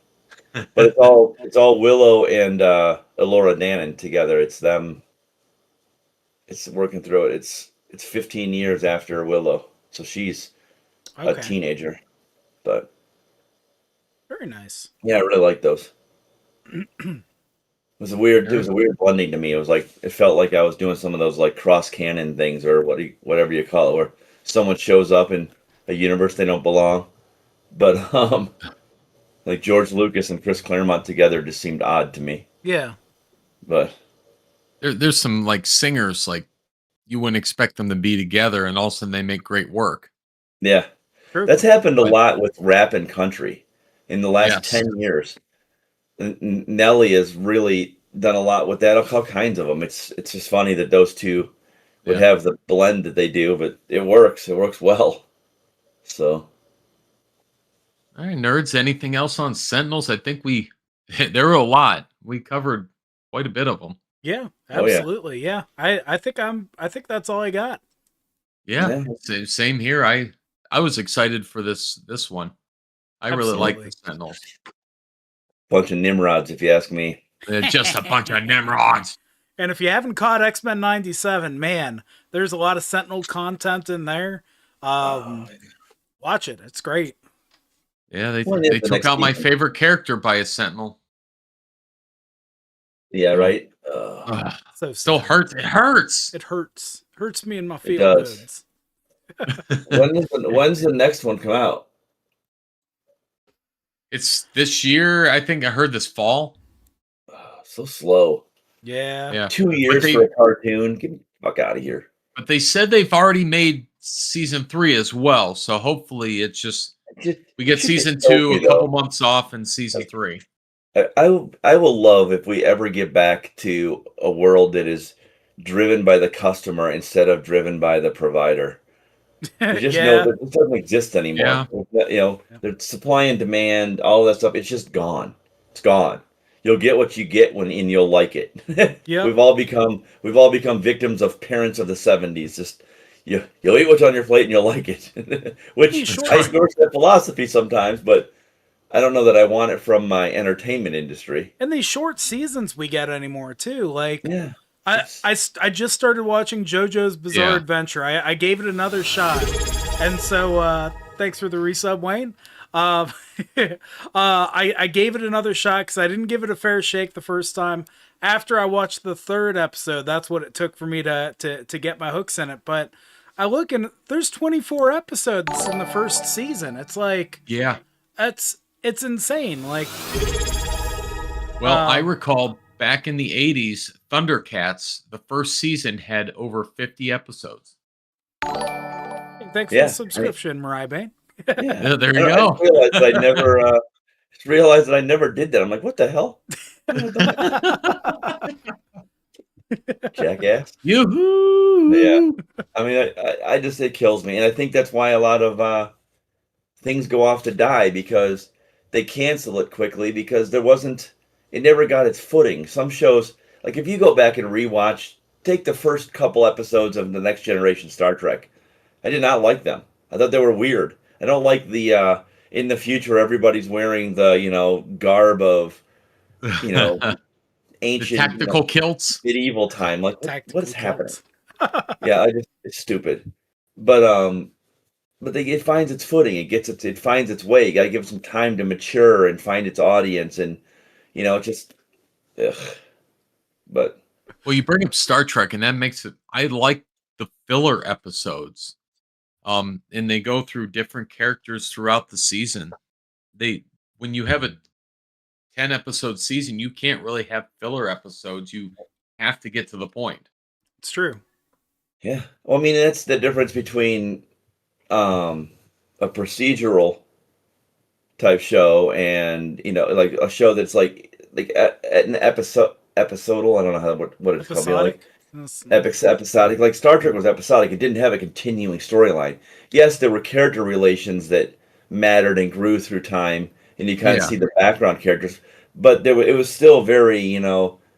it's all Willow and Elora Danan together. It's them. It's working through it. It's 15 years after Willow, so she's a teenager. But very nice. Yeah, I really like those. It was a weird blending to me. It was like it felt like I was doing some of those like cross canon things or whatever you call it, where someone shows up in a universe they don't belong. But like George Lucas and Chris Claremont together just seemed odd to me. Yeah. But there's some like singers like you wouldn't expect them to be together, and all of a sudden they make great work. Yeah. True. That's happened a lot with rap and country in the last 10 years. Nelly has really done a lot with that. All kinds of them. It's just funny that those two would have the blend that they do, but it works. It works well. So. All right, nerds. Anything else on Sentinels? I think there were a lot. We covered quite a bit of them. Yeah, absolutely. Yeah. I think that's all I got. Yeah. Same here. I was excited for this one. I really like the Sentinels. Bunch of Nimrods, if you ask me. They're just a bunch of Nimrods. And if you haven't caught X-Men 97, man, there's a lot of Sentinel content in there. Watch it. It's great. Yeah, they took out my favorite character by a Sentinel. Yeah, right? So still hurts. It hurts. It hurts. Hurts me in my feelings. When's the next one come out? It's this year. I think I heard this fall. So slow. Yeah. 2 years for a cartoon. Get the fuck out of here. But they said they've already made season 3 as well. So hopefully it's just we get season 2 a couple months off and season 3. I will love if we ever get back to a world that is driven by the customer instead of driven by the provider. There's just Yeah. it doesn't exist anymore. You know, Yeah. the supply and demand, all that stuff, it's just gone. It's gone. You'll get what you get and you'll like it. Yep. We've all become victims of parents of the 70s. Just you'll eat what's on your plate and you'll like it. These Which That's I shorts, right. endorse that philosophy sometimes, but I don't know that I want it from my entertainment industry. and these short seasons we get anymore too. Like Yeah. I, It's I, I just started watching JoJo's Bizarre Yeah. Adventure. I gave it another shot, and so thanks for the resub, Wayne. Um, I gave it another shot because I didn't give it a fair shake the first time. After I watched the third episode, that's what it took for me to get my hooks in it. But I look and there's 24 episodes in the first season. It's like Yeah. it's insane. Like Well, I um, recall back in the 80s, Thundercats, the first season had over 50 episodes. thanks for the yeah. I mean, subscription, Mariah Bain. yeah. Yeah, there I, you I just go. realized that I never just realized that I never did that. I'm like, what the hell? When have I done that? Jackass. Yeah. Yoo-hoo! I mean, I just it kills me, and I think that's why a lot of things go off to die because they cancel it quickly because it never got its footing. Some shows, like if you go back and rewatch, take the first couple episodes of the Next Generation Star Trek. I did not like them. I thought they were weird. I don't like the in the future everybody's wearing the garb of you know The ancient tactical kilts. medieval time. Like what Tactical is happening? kilts. Yeah, it's stupid. But it finds its footing. It finds its way. You got to give it some time to mature and find its audience, and just ugh. But Well, you bring up Star Trek, and that makes it. I like the filler episodes. And they go through different characters throughout the season. When you have a 10 episode season, you can't really have filler episodes. You have to get to the point. It's true. yeah, well, I mean that's the difference between a procedural type show and like a show that's like an episodal. I don't know what it's called. Episodic. Episodic. Like Star Trek was episodic. It didn't have a continuing storyline. Yes, there were character relations that mattered and grew through time, and you kind of Yeah. see the background characters. But it was still very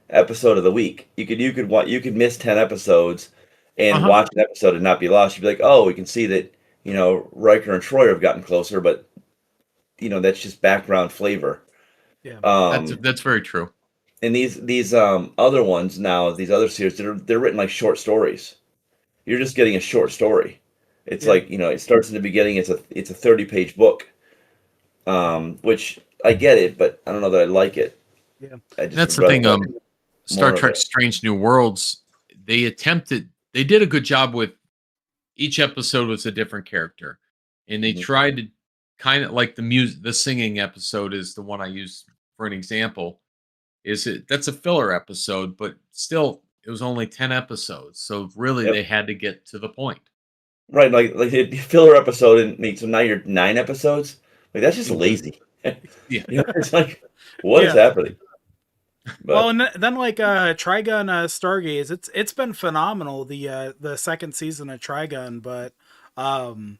episode of the week. You could miss 10 episodes and Uh-huh. watch an episode and not be lost. You'd be like, oh, we can see that Riker and Troy have gotten closer, but that's just background flavor. Yeah. That's very true. And these other ones now, these other series, they're written like short stories. You're just getting a short story. It's Yeah. like it starts in the beginning. It's a 30-page book, which I get it, but I don't know that I like it. Yeah. I just That's the would thing. rather have Star more of Trek: it. Strange New Worlds. They did a good job with each episode was a different character, and they Mhm. tried to kind of like the singing episode is the one I use for an example. That's a filler episode, but still it was only 10 episodes, so really Yep. they had to get to the point. Right, like a filler episode, and so now you're 9 episodes. Like that's just Mhm. lazy. Yeah. It's like what is Yeah. happening? Well, But and then like Trigun Stargaze, it's been phenomenal the second season of Trigun, but um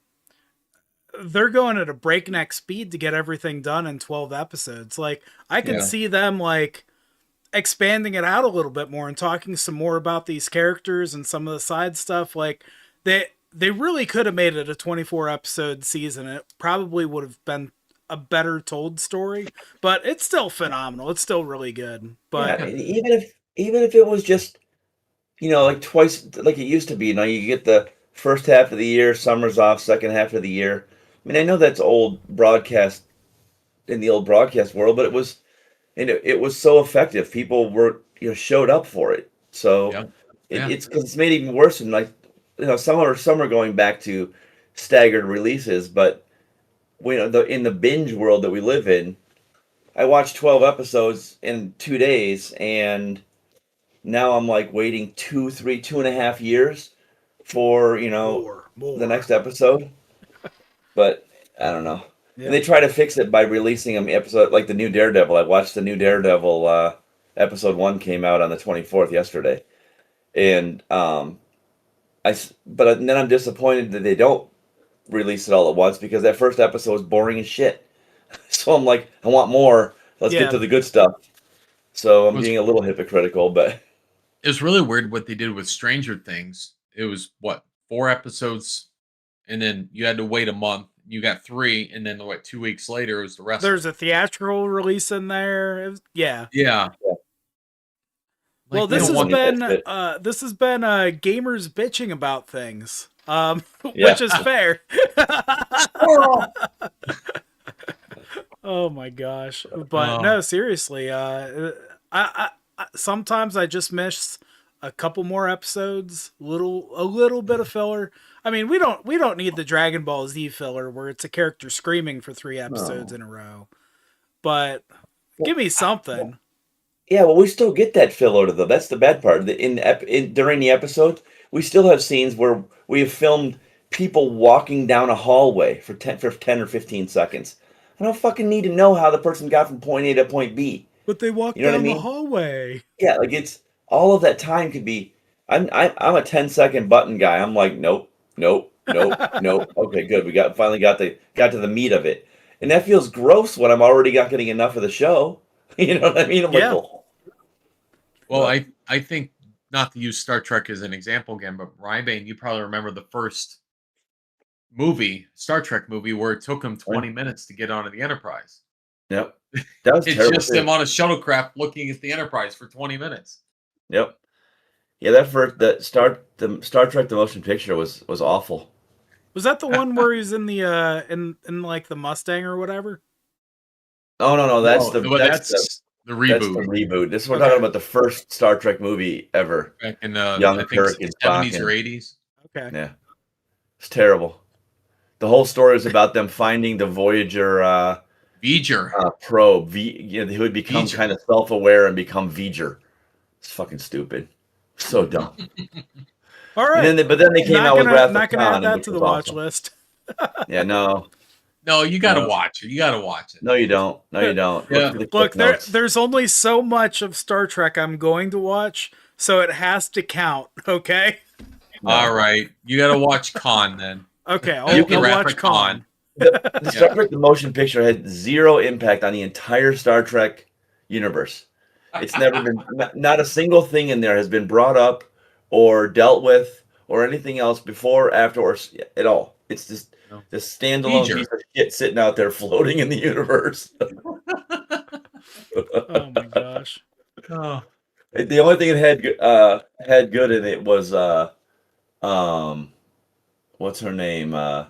they're going at a breakneck speed to get everything done in 12 episodes. Like I could Yeah. see them like expanding it out a little bit more and talking some more about these characters and some of the side stuff. Like they really could have made it a 24 episode season. It probably would have been a better told story, but it's still phenomenal. It's still really good. But yeah, and even if it was just like twice like it used to be. Now you get the first half of the year, summer's off, second half of the year. I mean, I know that's old broadcast in the old broadcast world, but it was so effective. People were showed up for it. So Yeah. Yeah. it's made even worse. And like some are going back to staggered releases, but in the binge world that we live in, I watched 12 episodes in 2 days, and now I'm like waiting 2.5 years for more. the next episode. But I don't know. Yeah. And they try to fix it by releasing them episode like the new Daredevil. I watched the new Daredevil. Episode 1 came out on the 24th yesterday, and but then I'm disappointed that they don't release it all at once because that first episode was boring as shit. So I'm like, I want more. Let's get to the good stuff. So I'm being a little hypocritical, but it was really weird what they did with Stranger Things. It was what, 4 episodes, and then you had to wait a month. You got 3, and then 2 weeks later it was the rest. There's a theatrical release in there. Yeah. Well, this has been gamers bitching about things, which is fair. Oh my gosh! But no, seriously, I sometimes I just miss a couple more episodes, a little bit of filler. I mean, we don't need the Dragon Ball Z filler where it's a character screaming for 3 episodes in a row. But give me something. Yeah, well, we still get that filler though. That's the bad part. During the episode, we still have scenes where we have filmed people walking down a hallway for 10 or 15 seconds. I don't fucking need to know how the person got from point A to point B. But they walk down the hallway. Yeah, like it's all of that time could be. I'm a 10-second button guy. I'm like, nope. Okay, good. We finally got to the meat of it, and that feels gross when I'm already not getting enough of the show. You know what I mean? I'm like, oh. Well, I think, not to use Star Trek as an example again, but Rybane, you probably remember the first Star Trek movie, where it took him 20 minutes to get onto the Enterprise. Yep. That was it's just him on a shuttlecraft looking at the Enterprise for 20 minutes. Yep. Yeah, Star Trek the motion picture was awful. Was that the one where he's in the in like the Mustang or whatever? Oh no, that's the reboot. That's the reboot. This we're talking about the first Star Trek movie ever. Back in young Kirk and 70s or 80s. Okay. Yeah. It's terrible. The whole story is about them finding the Voyager probe. Who would become kind of self-aware and become V'ger. It's fucking stupid. So dumb. All right. But then they came out with Wrath of Khan. Not gonna add that to the watch list. Yeah, no. No, you gotta watch it. You gotta watch it. No, you don't. Yeah. Look, there's only so much of Star Trek I'm going to watch, so it has to count. Okay. No. All right, you gotta watch Khan then. Okay, I'll watch Khan. The Star Trek the motion picture had zero impact on the entire Star Trek universe. It's never been, not a single thing in there has been brought up or dealt with or anything else before, after, or at all. It's just this standalone piece of shit sitting out there floating in the universe. Oh my gosh. Oh. The only thing it had good in it was what's her name?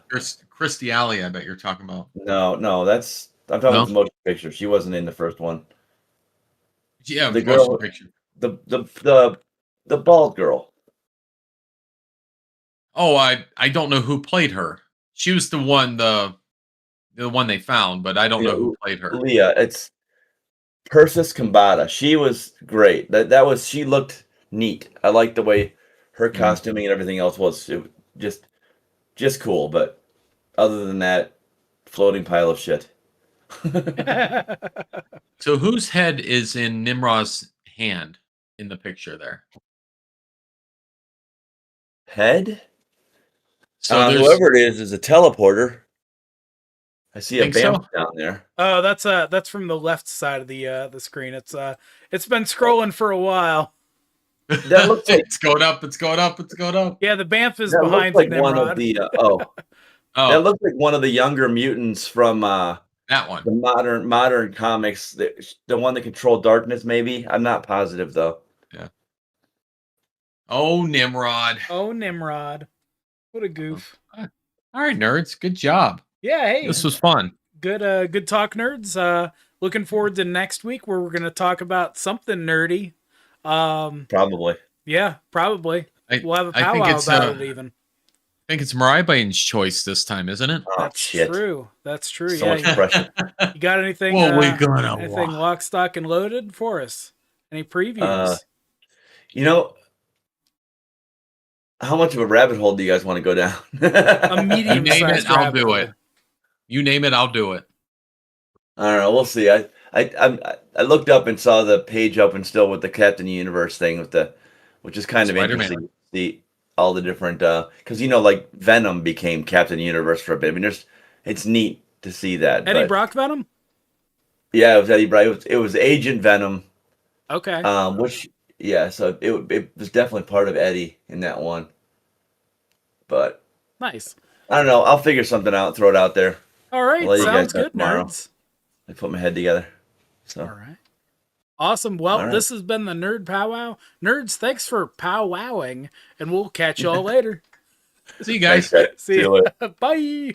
Christy Alley, I bet you're talking about. No, I'm talking about the motion picture. She wasn't in the first one. Yeah, the girl, picture. The bald girl. Oh, I don't know who played her. She was the one they found, but I don't know who played her. Leah, it's Persis Kambata. She was great. She looked neat. I liked the way her costuming and everything else was. It just cool, but other than that, floating pile of shit. So whose head is in Nimrod's hand in the picture there? Head? So whoever it is a teleporter. I see a BAMF down there. Oh, that's from the left side of the screen. It's been scrolling for a while. That looks like it's going up. It's going up. It's going up. Yeah, the BAMF is behind like Nimrod. One of the that looks like one of the younger mutants from that one. The modern comics. The one that controlled darkness, maybe. I'm not positive though. Yeah. Oh, Nimrod. Oh, Nimrod. What a goof. All right, nerds. Good job. Yeah, hey. This was fun. Good talk, nerds. Looking forward to next week where we're going to talk about something nerdy. Probably. Yeah, probably. We'll have a powwow about it even. I think it's Maribane's choice this time, isn't it? Oh, That's shit. true. That's true. So much pressure. You got anything? What we gonna anything lock, stock, and loaded for us? Any previews? How much of a rabbit hole do you guys want to go down? A medium name sized it, I'll do it. You name it, I'll do it. I don't know. We'll see. I looked up and saw the page open still with the Captain Universe thing which is kind of interesting. all the different because like Venom became Captain Universe for a bit. I mean, it's neat to see that. Eddie but, Brock Venom? Yeah, it was Eddie Brock. It was Agent Venom. Okay. Which so it was definitely part of Eddie in that one. But Nice. I don't know. I'll figure something out. Throw it out there. All right. Sounds good, nerds. I put my head together. So. All right. Awesome. Well, right. This has been the Nerd Pow Wow. Nerds, thanks for powwowing, and we'll catch y'all later. See you guys. Thanks, See you later. Bye.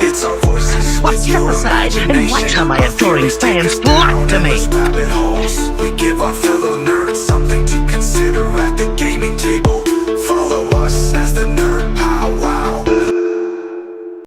It's our voices What step aside and watch how my adoring fans flock to me. We give our